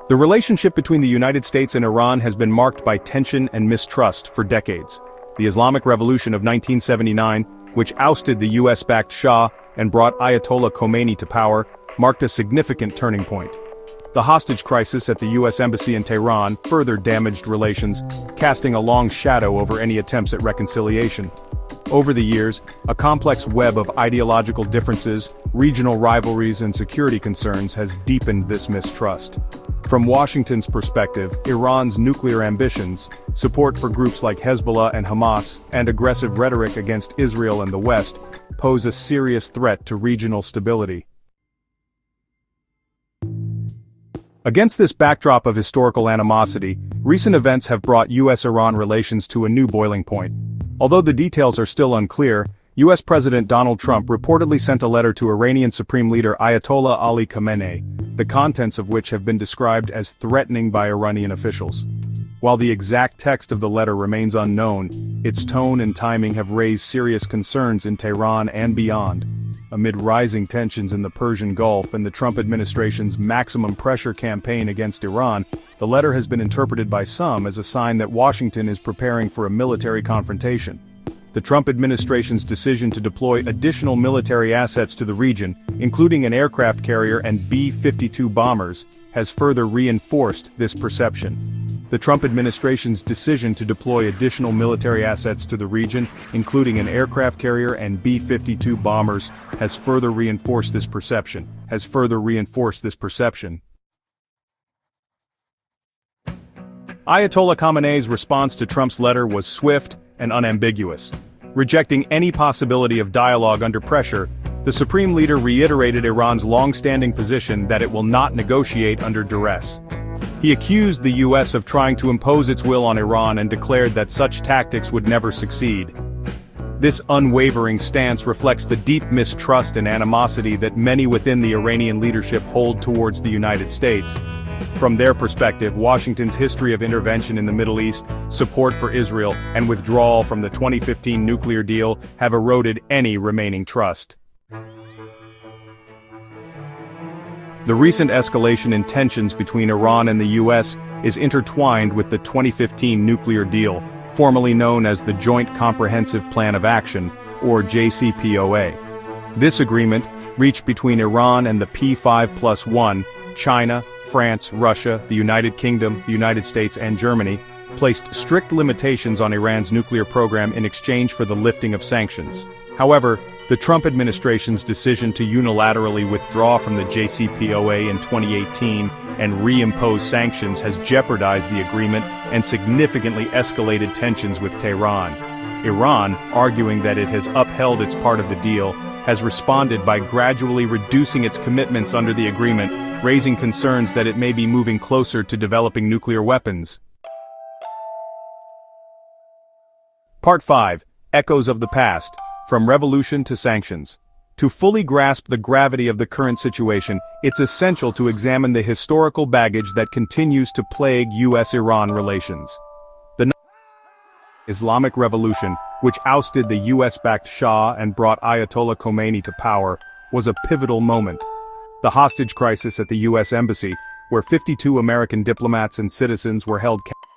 The relationship between the United States and Iran has been marked by tension and mistrust for decades. The Islamic Revolution of 1979, which ousted the US-backed Shah and brought Ayatollah Khomeini to power, marked a significant turning point. The hostage crisis at the US Embassy in Tehran further damaged relations, casting a long shadow over any attempts at reconciliation. Over the years, a complex web of ideological differences, regional rivalries and security concerns has deepened this mistrust. From Washington's perspective, Iran's nuclear ambitions, support for groups like Hezbollah and Hamas, and aggressive rhetoric against Israel and the West pose a serious threat to regional stability. Against this backdrop of historical animosity, recent events have brought US-Iran relations to a new boiling point. Although the details are still unclear, US President Donald Trump reportedly sent a letter to Iranian Supreme Leader Ayatollah Ali Khamenei, the contents of which have been described as threatening by Iranian officials. While the exact text of the letter remains unknown, its tone and timing have raised serious concerns in Tehran and beyond. Amid rising tensions in the Persian Gulf and the Trump administration's maximum pressure campaign against Iran, the letter has been interpreted by some as a sign that Washington is preparing for a military confrontation. The Trump administration's decision to deploy additional military assets to the region, including an aircraft carrier and B-52 bombers, has further reinforced this perception. The Trump administration's decision to deploy additional military assets to the region, including an aircraft carrier and B-52 bombers, has further reinforced this perception. Ayatollah Khamenei's response to Trump's letter was swift and unambiguous. Rejecting any possibility of dialogue under pressure, the Supreme Leader reiterated Iran's long-standing position that it will not negotiate under duress. He accused the US of trying to impose its will on Iran and declared that such tactics would never succeed. This unwavering stance reflects the deep mistrust and animosity that many within the Iranian leadership hold towards the United States. From their perspective, Washington's history of intervention in the Middle East, support for Israel, and withdrawal from the 2015 nuclear deal have eroded any remaining trust. The recent escalation in tensions between Iran and the US is intertwined with the 2015 nuclear deal, formerly known as the Joint Comprehensive Plan of Action, or JCPOA. This agreement, reached between Iran and the P5+1, China, France, Russia, the United Kingdom, the United States and Germany, placed strict limitations on Iran's nuclear program in exchange for the lifting of sanctions. However, the Trump administration's decision to unilaterally withdraw from the JCPOA in 2018 and reimpose sanctions has jeopardized the agreement and significantly escalated tensions with Tehran. Iran, arguing that it has upheld its part of the deal, has responded by gradually reducing its commitments under the agreement, raising concerns that it may be moving closer to developing nuclear weapons. Part 5. Echoes of the Past. From Revolution to Sanctions. To fully grasp the gravity of the current situation, it's essential to examine the historical baggage that continues to plague US-Iran relations. The Islamic Revolution, which ousted the US-backed Shah and brought Ayatollah Khomeini to power, was a pivotal moment. The hostage crisis at the US Embassy, where 52 American diplomats and citizens were held captive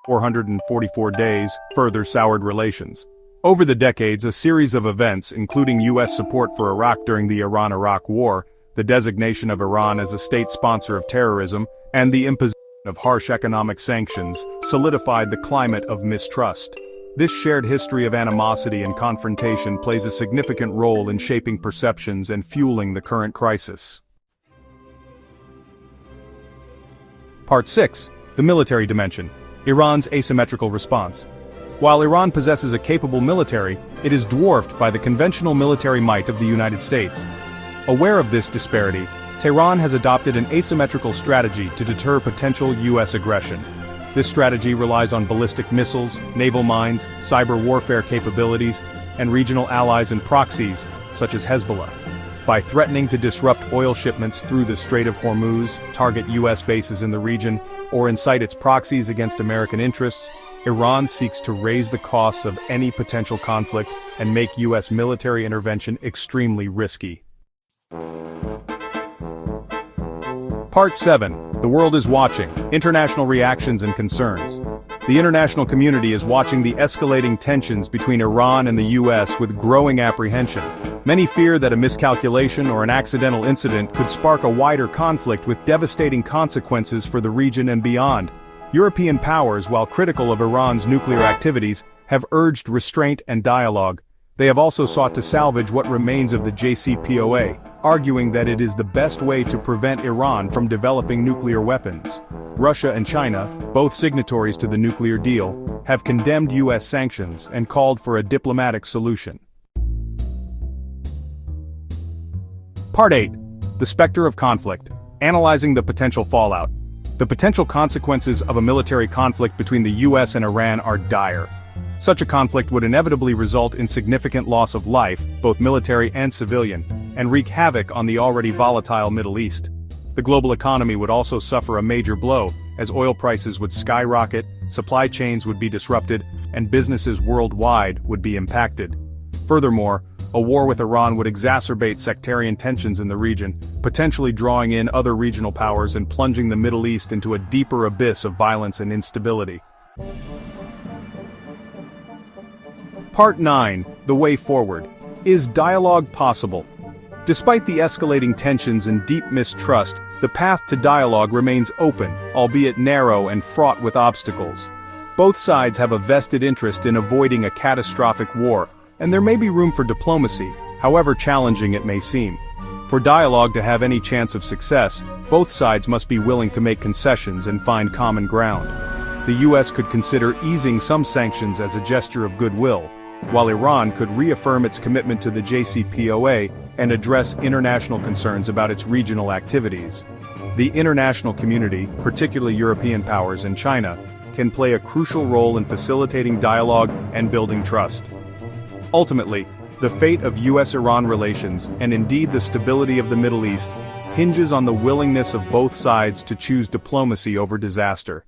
for 444 days, further soured relations. Over the decades, a series of events, including US support for Iraq during the Iran-Iraq War, the designation of Iran as a state sponsor of terrorism, and the imposition of harsh economic sanctions, solidified the climate of mistrust. This shared history of animosity and confrontation plays a significant role in shaping perceptions and fueling the current crisis. Part 6. The Military Dimension. Iran's asymmetrical response. While Iran possesses a capable military, it is dwarfed by the conventional military might of the United States. Aware of this disparity, Tehran has adopted an asymmetrical strategy to deter potential US aggression. This strategy relies on ballistic missiles, naval mines, cyber warfare capabilities, and regional allies and proxies, such as Hezbollah. By threatening to disrupt oil shipments through the Strait of Hormuz, target US bases in the region, or incite its proxies against American interests, Iran seeks to raise the costs of any potential conflict and make US military intervention extremely risky. Part 7. The world is watching. International reactions and concerns. The international community is watching the escalating tensions between Iran and the US with growing apprehension. Many fear that a miscalculation or an accidental incident could spark a wider conflict with devastating consequences for the region and beyond. European powers, while critical of Iran's nuclear activities, have urged restraint and dialogue. They have also sought to salvage what remains of the JCPOA, arguing that it is the best way to prevent Iran from developing nuclear weapons. Russia and China, both signatories to the nuclear deal, have condemned US sanctions and called for a diplomatic solution. Part 8. The specter of conflict. Analyzing the potential fallout. The potential consequences of a military conflict between the US and Iran are dire. Such a conflict would inevitably result in significant loss of life, both military and civilian, and wreak havoc on the already volatile Middle East. The global economy would also suffer a major blow, as oil prices would skyrocket, supply chains would be disrupted, and businesses worldwide would be impacted. Furthermore, a war with Iran would exacerbate sectarian tensions in the region, potentially drawing in other regional powers and plunging the Middle East into a deeper abyss of violence and instability. Part 9. The way forward. Is dialogue possible? Despite the escalating tensions and deep mistrust, the path to dialogue remains open, albeit narrow and fraught with obstacles. Both sides have a vested interest in avoiding a catastrophic war, and there may be room for diplomacy, however challenging it may seem. For dialogue to have any chance of success, both sides must be willing to make concessions and find common ground. The US could consider easing some sanctions as a gesture of goodwill, while Iran could reaffirm its commitment to the JCPOA and address international concerns about its regional activities. The international community, particularly European powers and China, can play a crucial role in facilitating dialogue and building trust. Ultimately, the fate of US-Iran relations, and indeed the stability of the Middle East, hinges on the willingness of both sides to choose diplomacy over disaster.